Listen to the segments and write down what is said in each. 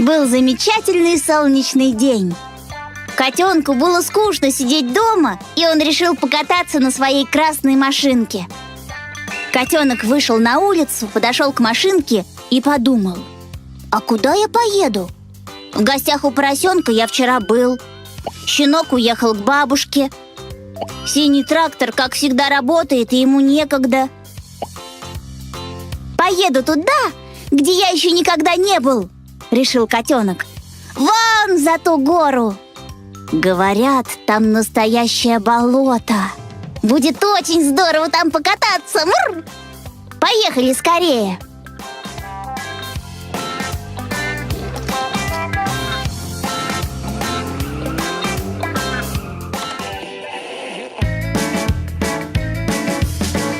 Был замечательный солнечный день. Котенку было скучно сидеть дома, и он решил покататься на своей красной машинке. Котенок вышел на улицу, подошел к машинке и подумал: а куда я поеду? В гостях у поросенка я вчера был. Щенок уехал к бабушке. Синий трактор, как всегда, работает, и ему некогда. Поеду туда, где я еще никогда не был, решил котенок. Вон за ту гору. Говорят, там настоящее болото. Будет очень здорово там покататься. Мур! Поехали скорее.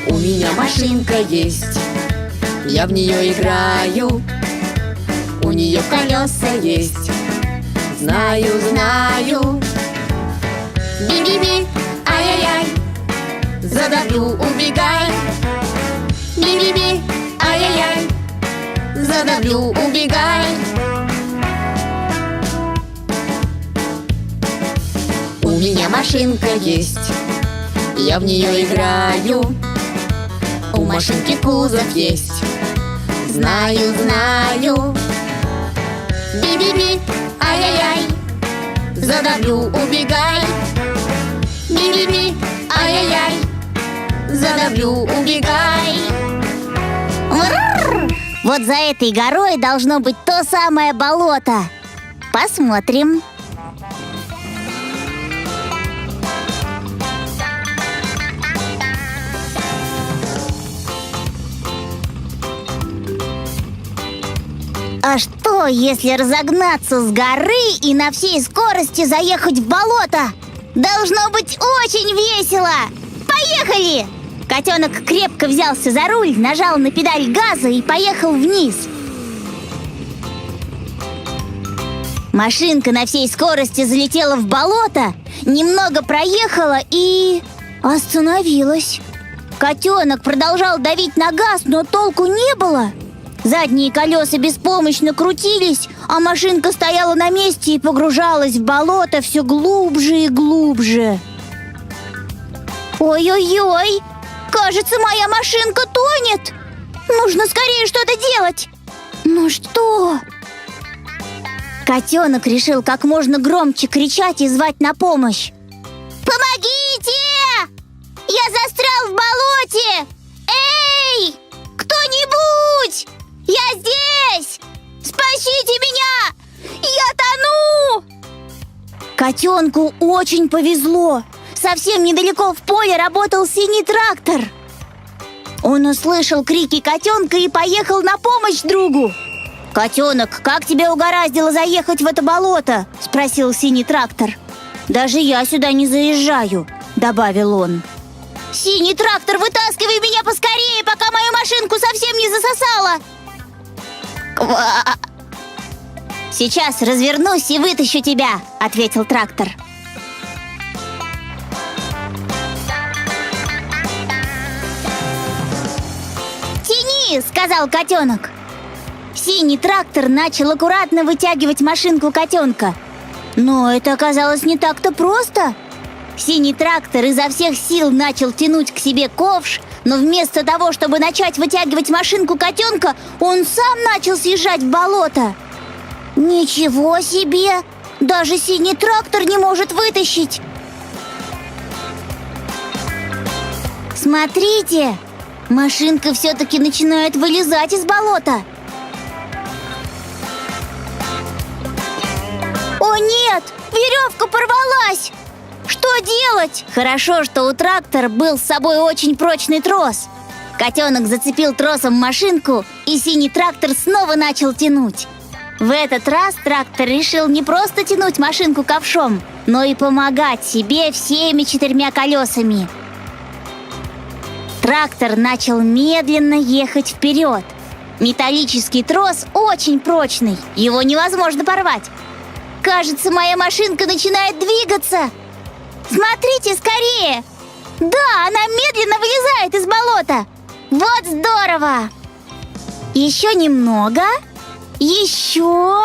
У меня машинка есть, я в нее играю. У нее колеса есть, знаю, знаю. Би-би-би, ай-яй-яй, задавлю, убегай. Би-би-би, ай-яй-яй, задавлю, убегай. У меня машинка есть, я в нее играю. У машинки кузов есть, знаю, знаю. Би-би-би, ай-яй-яй, задавлю, убегай. Би-би-би, ай-яй-яй, задавлю, убегай. Вот за этой горой должно быть то самое болото. Посмотрим. А что, если разогнаться с горы и на всей скорости заехать в болото? Должно быть очень весело! Поехали! Котенок крепко взялся за руль, нажал на педаль газа и поехал вниз. Машинка на всей скорости залетела в болото, немного проехала и остановилась. Котенок продолжал давить на газ, но толку не было. Задние колеса беспомощно крутились, а машинка стояла на месте и погружалась в болото все глубже и глубже. Ой-ой-ой! Кажется, моя машинка тонет! Нужно скорее что-то делать! Ну что? Котенок решил как можно громче кричать и звать на помощь. Помогите! Я застрял в болоте! Эй! Кто-нибудь! Я здесь! Спасите меня! Я тону! Котенку очень повезло. Совсем недалеко в поле работал синий трактор. Он услышал крики котенка и поехал на помощь другу. «Котенок, как тебя угораздило заехать в это болото?» – спросил синий трактор. «Даже я сюда не заезжаю», – добавил он. «Синий трактор, вытаскивай меня поскорее, пока мою машинку совсем не засосало!» «Ква!» «Сейчас развернусь и вытащу тебя», — ответил трактор. «Тяни!» — сказал котенок. Синий трактор начал аккуратно вытягивать машинку котенка. Но это оказалось не так-то просто. Синий трактор изо всех сил начал тянуть к себе ковш, но вместо того, чтобы начать вытягивать машинку котенка, он сам начал съезжать в болото. Ничего себе! Даже синий трактор не может вытащить! Смотрите! Машинка все-таки начинает вылезать из болота. О нет! Веревка порвалась! Что делать? Хорошо, что у трактора был с собой очень прочный трос. Котенок зацепил тросом машинку, и синий трактор снова начал тянуть. В этот раз трактор решил не просто тянуть машинку ковшом, но и помогать себе всеми 4 колесами. Трактор начал медленно ехать вперед. Металлический трос очень прочный, его невозможно порвать. Кажется, моя машинка начинает двигаться. Смотрите скорее! Да, она медленно вылезает из болота. Вот здорово! Еще немного. Еще.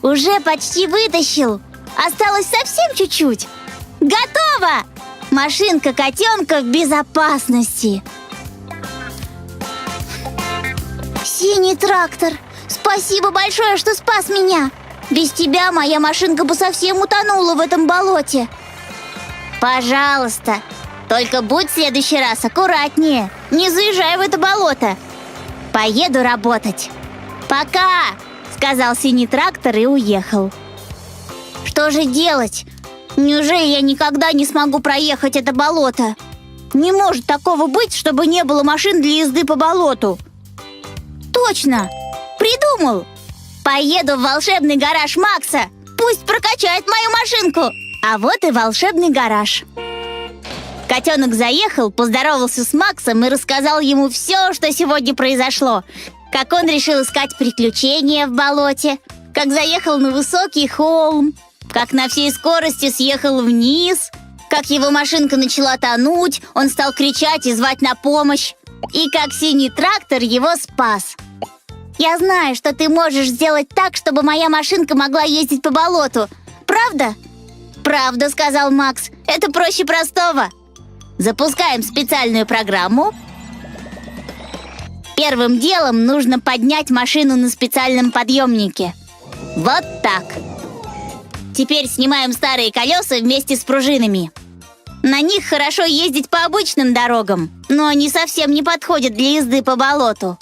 Уже почти вытащил. Осталось совсем чуть-чуть. Готово! Машинка котенка в безопасности. Синий трактор, спасибо большое, что спас меня. Без тебя моя машинка бы совсем утонула в этом болоте. Пожалуйста, только будь в следующий раз аккуратнее. Не заезжай в это болото. Поеду работать. Пока, сказал синий трактор и уехал. Что же делать? Неужели я никогда не смогу проехать это болото? Не может такого быть, чтобы не было машин для езды по болоту. Точно! Придумал! Поеду в волшебный гараж Макса. Пусть прокачает мою машинку. А вот и волшебный гараж. Котенок заехал, поздоровался с Максом и рассказал ему все, что сегодня произошло. Как он решил искать приключения в болоте, как заехал на высокий холм, как на всей скорости съехал вниз, как его машинка начала тонуть, он стал кричать и звать на помощь, и как синий трактор его спас. Я знаю, что ты можешь сделать так, чтобы моя машинка могла ездить по болоту. Правда? Правда, сказал Макс. Это проще простого. Запускаем специальную программу. Первым делом нужно поднять машину на специальном подъемнике. Вот так. Теперь снимаем старые колеса вместе с пружинами. На них хорошо ездить по обычным дорогам, но они совсем не подходят для езды по болоту.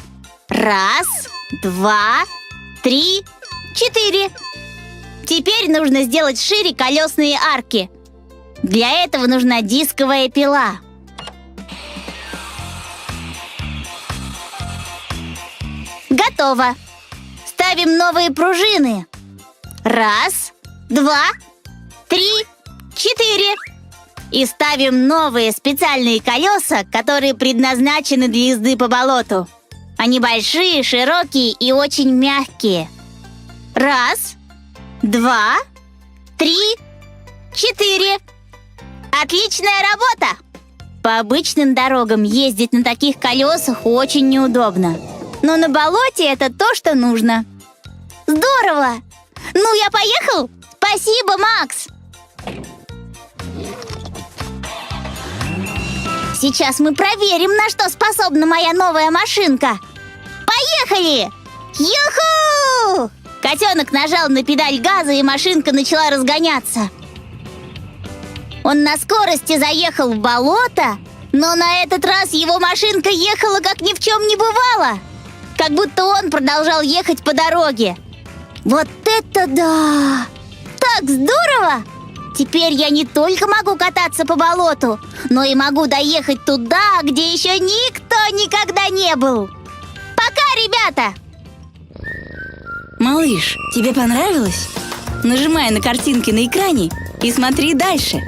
1, 2, 3, 4. Теперь нужно сделать шире колесные арки. Для этого нужна дисковая пила. Готово. Ставим новые пружины. 1, 2, 3, 4. И ставим новые специальные колеса, которые предназначены для езды по болоту. Они большие, широкие и очень мягкие. 1, 2, 3, 4. Отличная работа! По обычным дорогам ездить на таких колесах очень неудобно. Но на болоте это то, что нужно. Здорово! Ну, я поехал? Спасибо, Макс! Сейчас мы проверим, на что способна моя новая машинка. Поехали! Юху! Котенок нажал на педаль газа, и машинка начала разгоняться. Он на скорости заехал в болото, но на этот раз его машинка ехала, как ни в чем не бывало. Как будто он продолжал ехать по дороге. Вот это да! Так здорово! Теперь я не только могу кататься по болоту, но и могу доехать туда, где еще никто никогда не был. Пока, ребята! Малыш, тебе понравилось? Нажимай на картинки на экране и смотри дальше.